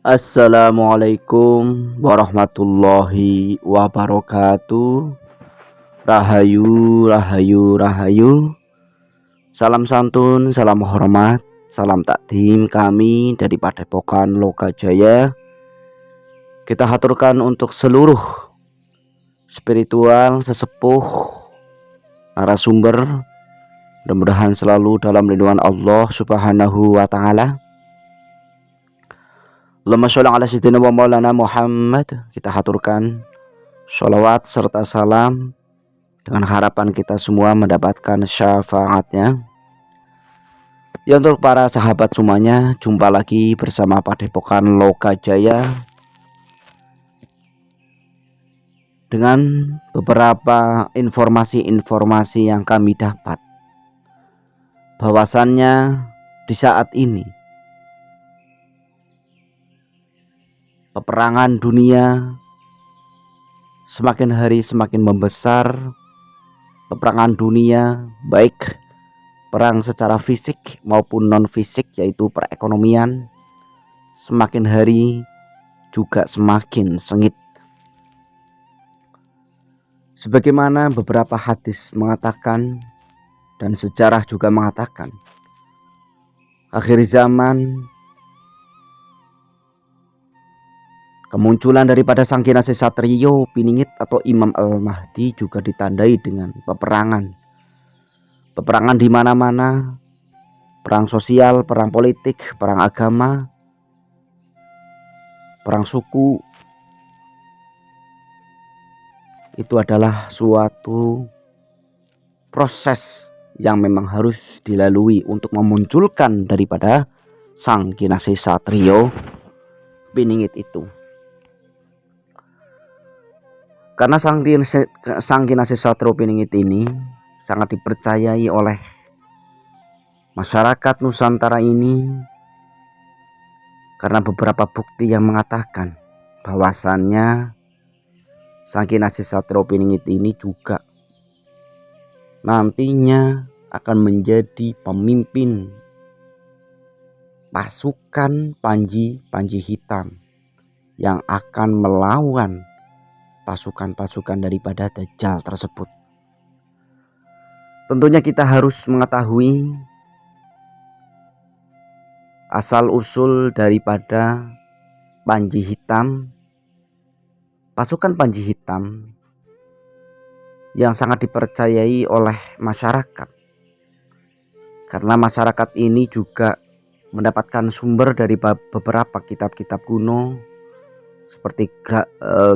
Assalamualaikum warahmatullahi wabarakatuh. Rahayu, rahayu, rahayu. Salam santun, salam hormat, salam takdim kami dari Padepokan Lokajaya. Kita haturkan untuk seluruh spiritual sesepuh narasumber. Mudah-mudahan selalu dalam lindungan Allah Subhanahu wa taala. Allahumma sholli ala sayyidina wa maulana Muhammad. Kita haturkan sholawat serta salam dengan harapan kita semua mendapatkan syafaatnya. Ya, untuk para sahabat semuanya, jumpa lagi bersama Padepokan Lokajaya dengan beberapa informasi-informasi yang kami dapat. Bahwasannya di saat ini peperangan dunia semakin hari semakin membesar. Peperangan dunia baik perang secara fisik maupun non fisik, yaitu perekonomian, semakin hari juga semakin sengit. Sebagaimana beberapa hadis mengatakan dan sejarah juga mengatakan, akhir zaman kemunculan daripada Sang Kinasih Satrio Piningit atau Imam Al-Mahdi juga ditandai dengan peperangan. Peperangan di mana-mana, perang sosial, perang politik, perang agama, perang suku. Itu adalah suatu proses yang memang harus dilalui untuk memunculkan daripada Sang Kinasih Satrio Piningit itu. Karena Sang Kinasih Satrio Piningit ini sangat dipercayai oleh masyarakat Nusantara ini, karena beberapa bukti yang mengatakan bahwasannya Sang Kinasih Satrio Piningit ini juga nantinya akan menjadi pemimpin pasukan Panji Hitam yang akan melawan pasukan-pasukan daripada Dajjal tersebut. Tentunya kita harus mengetahui asal usul daripada Panji Hitam, pasukan Panji Hitam yang sangat dipercayai oleh masyarakat, karena masyarakat ini juga mendapatkan sumber dari beberapa kitab-kitab kuno seperti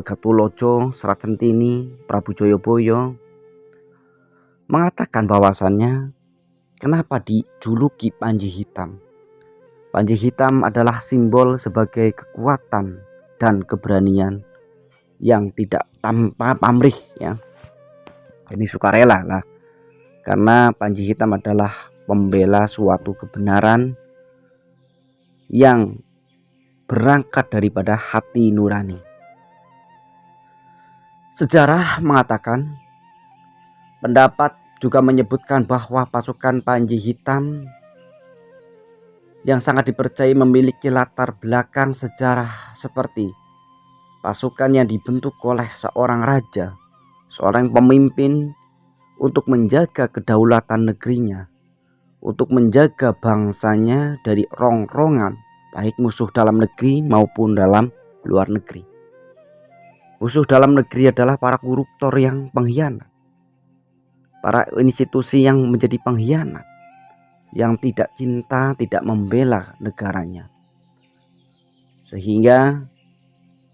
Gatuloco, Serat Centini, Prabu Joyoboyo, mengatakan bahwasannya kenapa dijuluki Panji Hitam. Panji Hitam adalah simbol sebagai kekuatan dan keberanian yang tidak tanpa pamrih, ya. Ini sukarela lah, karena Panji Hitam adalah pembela suatu kebenaran yang berangkat daripada hati nurani. Sejarah mengatakan, pendapat juga menyebutkan bahwa pasukan Panji Hitam yang sangat dipercayai memiliki latar belakang sejarah seperti pasukan yang dibentuk oleh seorang raja, seorang pemimpin untuk menjaga kedaulatan negerinya, untuk menjaga bangsanya dari rongrongan baik musuh dalam negeri maupun dalam luar negeri. Musuh dalam negeri adalah para koruptor yang pengkhianat, para institusi yang menjadi pengkhianat, yang tidak cinta, tidak membela negaranya. Sehingga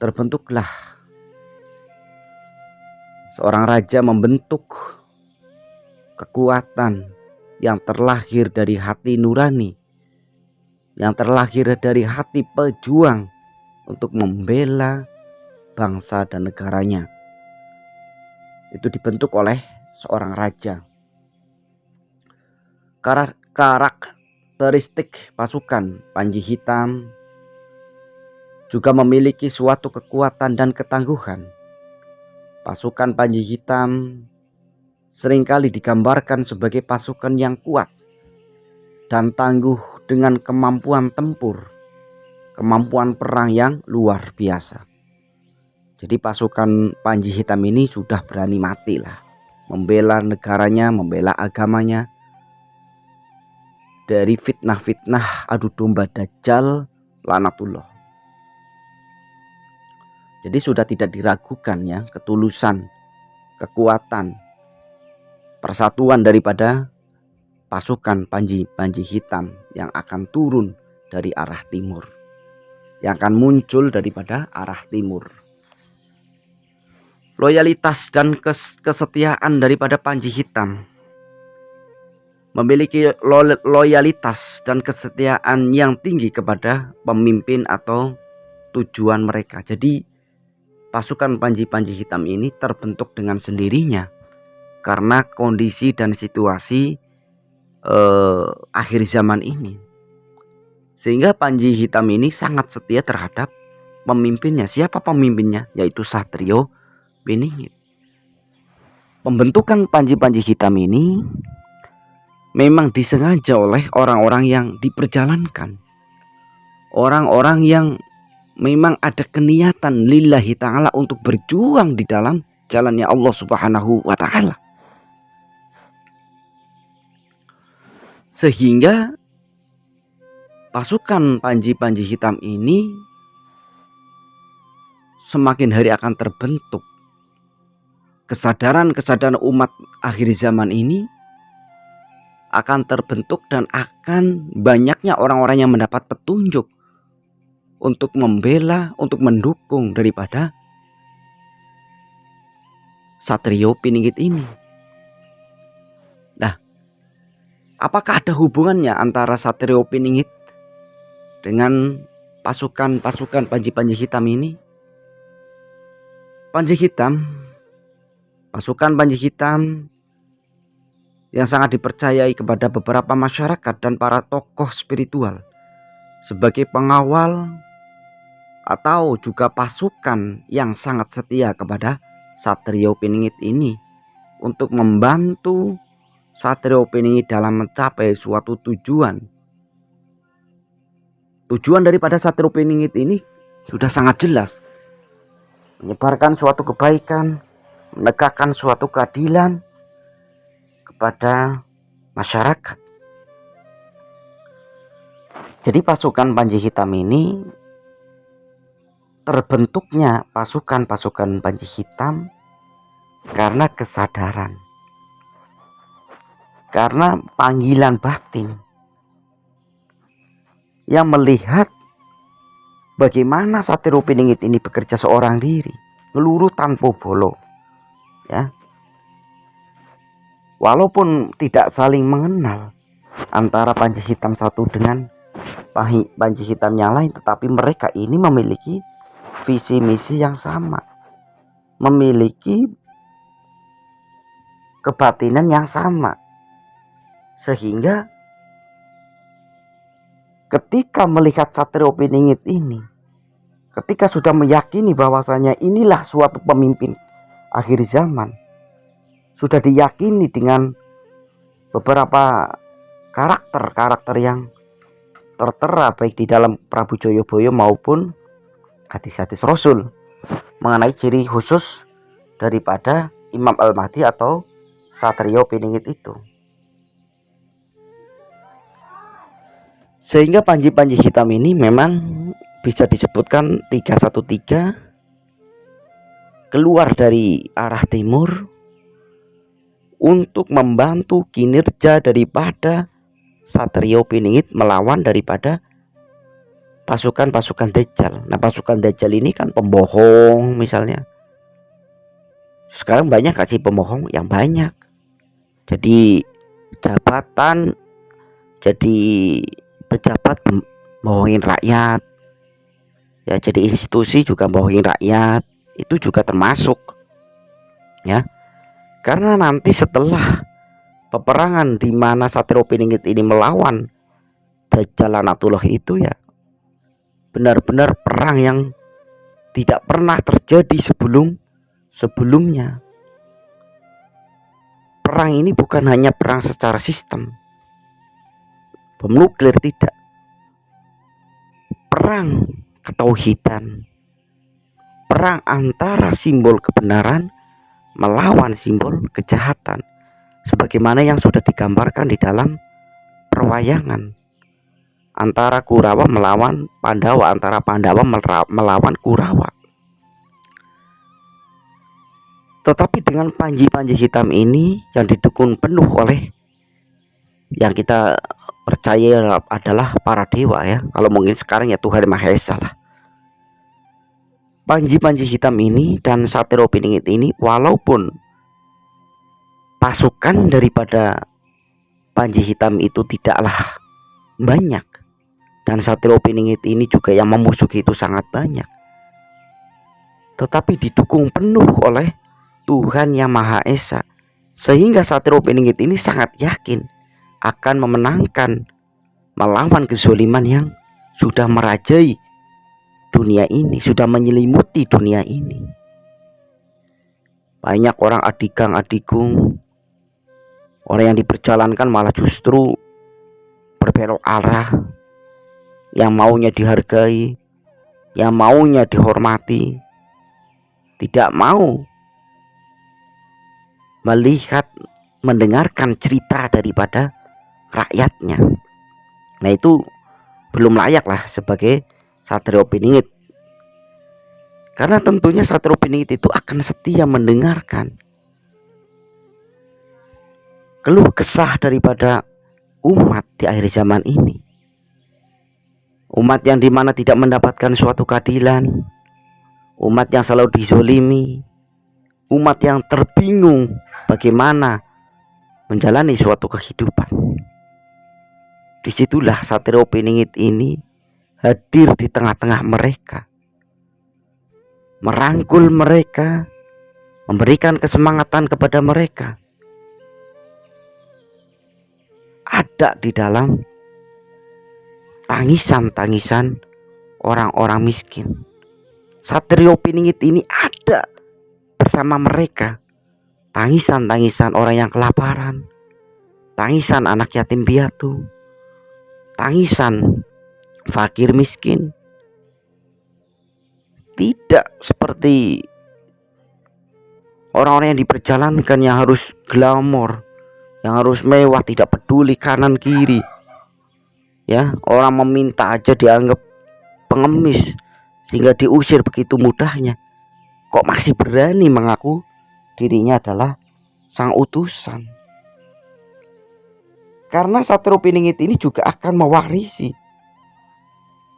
terbentuklah seorang raja membentuk kekuatan yang terlahir dari hati nurani, yang terlahir dari hati pejuang untuk membela bangsa dan negaranya. Itu dibentuk oleh seorang raja. Karakteristik pasukan Panji Hitam juga memiliki suatu kekuatan dan ketangguhan. Pasukan Panji Hitam seringkali digambarkan sebagai pasukan yang kuat dan tangguh dengan kemampuan tempur kemampuan perang yang luar biasa. Jadi pasukan Panji Hitam ini sudah berani mati lah, membela negaranya, membela agamanya dari fitnah-fitnah adu domba Dajjal laknatullah. Jadi sudah tidak diragukan ya ketulusan, kekuatan, persatuan daripada pasukan Panji Hitam yang akan turun dari arah timur, yang akan muncul daripada arah timur. Loyalitas dan kesetiaan daripada Panji Hitam, memiliki loyalitas dan kesetiaan yang tinggi kepada pemimpin atau tujuan mereka. Jadi pasukan Panji Hitam ini terbentuk dengan sendirinya karena kondisi dan situasi akhir zaman ini, sehingga Panji Hitam ini sangat setia terhadap pemimpinnya. Siapa pemimpinnya? Yaitu Satrio Piningit. Pembentukan Panji Hitam ini memang disengaja oleh orang-orang yang diperjalankan, orang-orang yang memang ada keniatan lillahi ta'ala untuk berjuang di dalam jalannya Allah Subhanahu wa ta'ala. Sehingga pasukan Panji Hitam ini semakin hari akan terbentuk. Kesadaran umat akhir zaman ini akan terbentuk dan akan banyaknya orang-orang yang mendapat petunjuk untuk membela, untuk mendukung daripada Satrio Piningit ini. Nah, apakah ada hubungannya antara Satrio Piningit dengan pasukan Panji Hitam ini? Pasukan Panji Hitam yang sangat dipercayai kepada beberapa masyarakat dan para tokoh spiritual sebagai pengawal atau juga pasukan yang sangat setia kepada Satrio Piningit ini untuk membantu Satrio Piningit dalam mencapai suatu tujuan. Tujuan daripada Satrio Piningit ini sudah sangat jelas, menyebarkan suatu kebaikan, menegakkan suatu keadilan kepada masyarakat. Jadi pasukan Panji Hitam ini, terbentuknya pasukan Panji Hitam karena kesadaran, karena panggilan batin yang melihat bagaimana Satrio Piningit ini bekerja seorang diri, ngeluruh tanpa bolo, ya. Walaupun tidak saling mengenal antara Panji Hitam satu dengan Panji Hitam yang lain, tetapi mereka ini memiliki visi misi yang sama, memiliki kebatinan yang sama, sehingga ketika melihat Satrio Piningit ini, ketika sudah meyakini bahwasanya inilah suatu pemimpin akhir zaman, sudah diyakini dengan beberapa karakter yang tertera baik di dalam Prabu Joyoboyo maupun hadis-hadis Rasul mengenai ciri khusus daripada Imam Al-Mahdi atau Satrio Piningit itu. Sehingga Panji Hitam ini memang bisa disebutkan 313 keluar dari arah timur untuk membantu kinerja daripada Satrio Piningit melawan daripada pasukan Dajjal. Nah, pasukan Dajjal ini kan pembohong misalnya. Sekarang banyak kasih pembohong yang banyak. Jadi jabatan, jadi pejabat bohongin rakyat, ya, jadi institusi juga bohongin rakyat, itu juga termasuk, ya. Karena nanti setelah peperangan di mana Satrio Piningit ini melawan Dajjal laknatullah itu, ya, benar-benar perang yang tidak pernah terjadi sebelumnya. Perang ini bukan hanya perang secara sistem, bom nuklir, tidak. perang ketauhidan, perang antara simbol kebenaran melawan simbol kejahatan, sebagaimana yang sudah digambarkan di dalam perwayangan antara Kurawa melawan Pandawa, antara Pandawa melawan Kurawa. Tetapi dengan panji-panji hitam ini yang didukung penuh oleh yang kita percaya adalah para dewa, ya, kalau mungkin sekarang ya Tuhan Maha Esa lah. Panji-panji hitam ini dan Satrio Piningit ini, walaupun pasukan daripada panji hitam itu tidaklah banyak, dan Satrio Piningit ini juga yang memusuhi itu sangat banyak, tetapi didukung penuh oleh Tuhan Yang Maha Esa, sehingga Satrio Piningit ini sangat yakin akan memenangkan melawan kezaliman yang sudah merajai dunia ini, sudah menyelimuti dunia ini. Banyak orang adigang-adigung, orang yang diperjalankan malah justru berbelok arah, yang maunya dihargai, yang maunya dihormati, tidak mau melihat, mendengarkan cerita daripada rakyatnya. Nah, itu belum layak lah sebagai Satrio Piningit, karena tentunya Satrio Piningit itu akan setia mendengarkan keluh kesah daripada umat di akhir zaman ini, umat yang dimana tidak mendapatkan suatu keadilan, umat yang selalu dizolimi, umat yang terbingung bagaimana menjalani suatu kehidupan. Disitulah Satrio Piningit ini hadir di tengah-tengah mereka, merangkul mereka, memberikan kesemangatan kepada mereka. Ada di dalam tangisan-tangisan orang-orang miskin, Satrio Piningit ini ada bersama mereka. Tangisan-tangisan orang yang kelaparan, tangisan anak yatim piatu, tangisan fakir miskin. Tidak seperti orang-orang yang diperjalankan yang harus glamor, yang harus mewah, tidak peduli kanan kiri, ya, orang meminta aja dianggap pengemis sehingga diusir begitu mudahnya. Kok masih berani mengaku dirinya adalah sang utusan? Karena Satrio Piningit ini juga akan mewarisi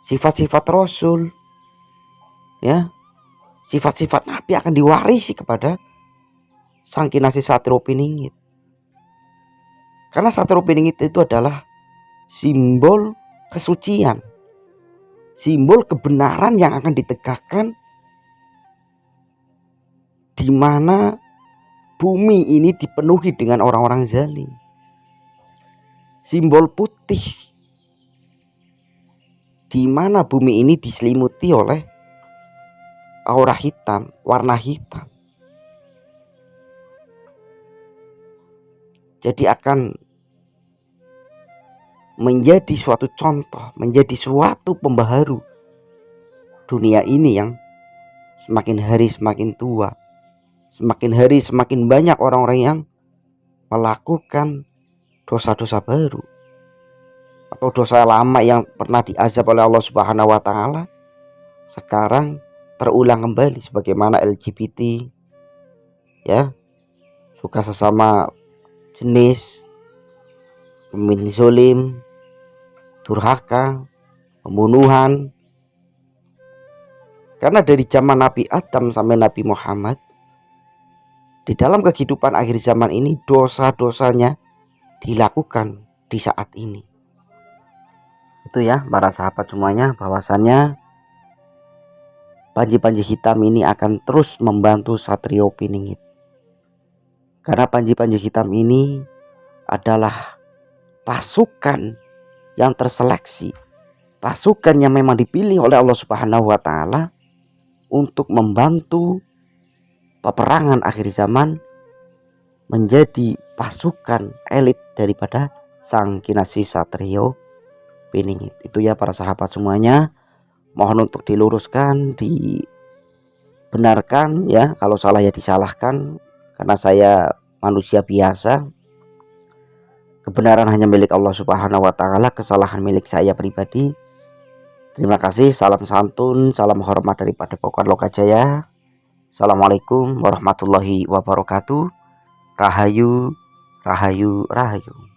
sifat-sifat Rasul, ya, sifat-sifat Nabi akan diwarisi kepada sang kinasih Satrio Piningit. Karena Satrio Piningit itu adalah simbol kesucian, simbol kebenaran yang akan ditegakkan di mana bumi ini dipenuhi dengan orang-orang zalim. Simbol putih di mana bumi ini diselimuti oleh aura hitam, warna hitam. Jadi akan menjadi suatu contoh, menjadi suatu pembaharu dunia ini yang semakin hari semakin tua, semakin hari semakin banyak orang-orang yang melakukan dosa-dosa baru atau dosa lama yang pernah diazab oleh Allah Subhanahu wa taala sekarang terulang kembali, sebagaimana LGBT, ya, suka sesama jenis, pemimpin zolim, durhaka, pembunuhan. Karena dari zaman Nabi Adam sampai Nabi Muhammad, di dalam kehidupan akhir zaman ini dosa-dosanya dilakukan di saat ini. Itu ya para sahabat semuanya, bahwasannya panji-panji hitam ini akan terus membantu Satrio Piningit. Karena panji-panji hitam ini adalah pasukan yang terseleksi, pasukan yang memang dipilih oleh Allah Subhanahu wa taala untuk membantu peperangan akhir zaman, menjadi pasukan elit daripada sang kinasih Satrio Piningit. Itu ya para sahabat semuanya, Mohon untuk diluruskan, dibenarkan ya. Kalau salah ya disalahkan, karena saya manusia biasa. Kebenaran hanya milik Allah Subhanahu wa taala, kesalahan milik saya pribadi. Terima kasih, salam santun, salam hormat dari Padepokan Lokajaya. Assalamualaikum warahmatullahi wabarakatuh. Rahayu, rahayu, rahayu.